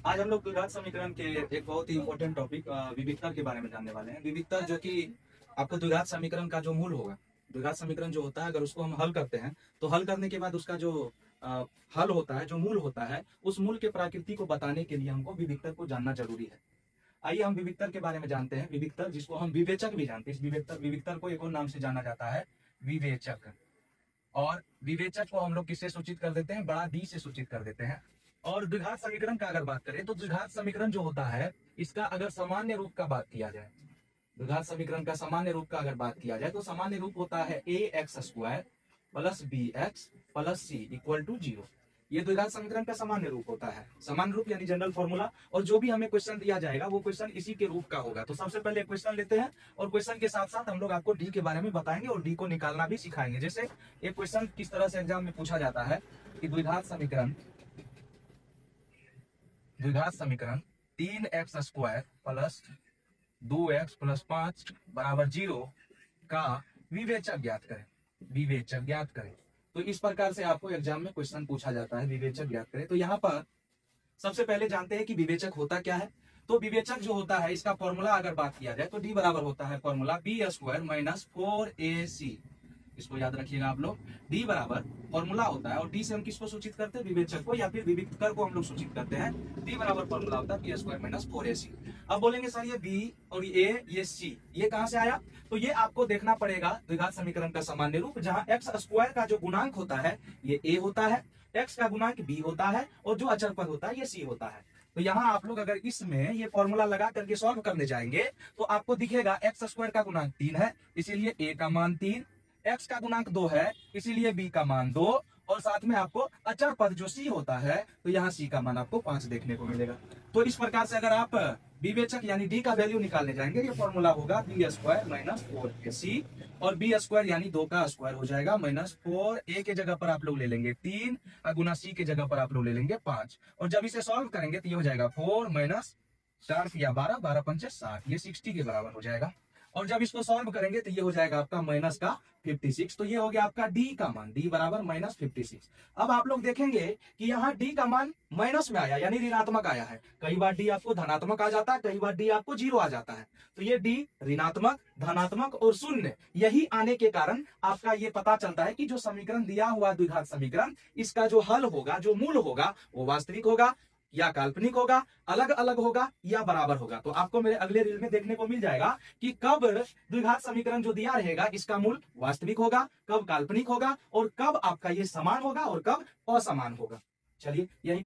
आज हम लोग द्विघात समीकरण के एक बहुत ही इम्पोर्टेंट टॉपिक विविक्तर के बारे में जानने वाले हैं। विविक्तर जो कि आपको द्विघात समीकरण का जो मूल होगा, द्विघात समीकरण जो होता है अगर उसको हम हल करते हैं तो हल करने के बाद उसका जो हल होता है, जो मूल होता है, उस मूल के प्रकृति को बताने के लिए हमको विविक्तर को जानना जरूरी है। आइए हम विविक्तर के बारे में जानते हैं। विविक्तर जिसको हम विवेचक भी जानते हैं, इस विविक्तर को एक और नाम से जाना जाता है, विवेचक। और विवेचक को हम लोग किससे सूचित कर देते हैं? बड़ा डी से सूचित कर देते हैं। और द्विघात समीकरण का अगर बात करें तो द्विघात समीकरण जो होता है इसका अगर सामान्य रूप का बात किया जाए, द्विघात समीकरण का सामान्य रूप का अगर बात किया जाए तो सामान्य रूप होता है A X square plus B X plus C equal to 0। ये द्विघात समीकरण का सामान्य रूप होता है। सामान्य रूप यानी जनरल फॉर्मूला। और जो भी हमें क्वेश्चन दिया जाएगा वो क्वेश्चन इसी के रूप का होगा। तो सबसे पहले क्वेश्चन लेते हैं और क्वेश्चन के साथ साथ हम लोग आपको डी के बारे में बताएंगे और डी को निकालना भी सिखाएंगे। जैसे एक क्वेश्चन किस तरह से एग्जाम में पूछा जाता है कि द्विघात समीकरण 3x square plus 2x plus 5 बराबर 0 का विवेचक ज्ञात करें। विवेचक ज्ञात करें। तो इस प्रकार से आपको एग्जाम में क्वेश्चन पूछा जाता है, विवेचक ज्ञात करें। तो यहाँ पर सबसे पहले जानते हैं कि विवेचक होता क्या है। तो विवेचक जो होता है इसका फॉर्मूला अगर बात किया जाए तो डी बराबर होता है formula B square minus 4ac। इसको याद रखिएगा आप लोग। डी बराबर फॉर्मूला होता है और डी से हम किसको सूचित करते हैं? विवेचक को या फिर विविक्तर को हम लोग सूचित करते हैं। डी बराबर फॉर्मूला होता है बी स्क्वायर माइनस 4ac। अब बोलेंगे सर ये बी और ये सी ये कहां से आया? तो ये आपको देखना पड़ेगा द्विघात समीकरण का सामान्य रूप, जहां एक्स स्क्वायर का जो गुणांक होता है ये ए होता है, एक्स का गुणांक बी होता है और जो अचर पद होता है ये सी होता है। तो यहाँ आप लोग अगर इसमें ये फॉर्मूला लगा करके सॉल्व करने जाएंगे तो आपको दिखेगा एक्स स्क्वायर का गुणांक 3 है, इसीलिए ए का मान 3, एक्स का गुणांक 2 है इसीलिए बी का मान 2, और साथ में आपको अचर पद जो सी होता है तो यहाँ सी का मान आपको 5 देखने को मिलेगा। तो इस प्रकार से अगर आप विवेचक यानी डी का वैल्यू निकालने जाएंगे, ये फॉर्मूला होगा बी स्क्वायर माइनस 4ac, और बी स्क्वायर यानी 2 का स्क्वायर हो जाएगा माइनस 4, ए के जगह पर आप लोग ले लेंगे 3 गुना सी के जगह पर आप लोग ले लेंगे 5। और जब इसे सॉल्व करेंगे तो ये हो जाएगा 4 माइनस 4 या 12, 12 पंचे 60, ये 60 के बराबर हो जाएगा। और जब इसको सॉल्व करेंगे तो ये हो जाएगा आपका माइनस का 56। तो ये हो गया आपका डी का मान, डी बराबर माइनस 56। अब आप लोग देखेंगे कि यहाँ डी का मान माइनस में आया यानी ऋणात्मक आया है। कई बार डी आपको धनात्मक आ जाता है, कई बार डी आपको 0 आ जाता है। तो ये डी ऋणात्मक, धनात्मक और शून्य यही आने के कारण आपका ये पता चलता है कि जो समीकरण दिया हुआ द्विघात समीकरण, इसका जो हल होगा, जो मूल होगा, वो वास्तविक होगा या काल्पनिक होगा, अलग अलग होगा या बराबर होगा। तो आपको मेरे अगले रील में देखने को मिल जाएगा कि कब द्विघात समीकरण जो दिया रहेगा इसका मूल वास्तविक होगा, कब काल्पनिक होगा और कब आपका ये समान होगा और कब असमान होगा। चलिए यही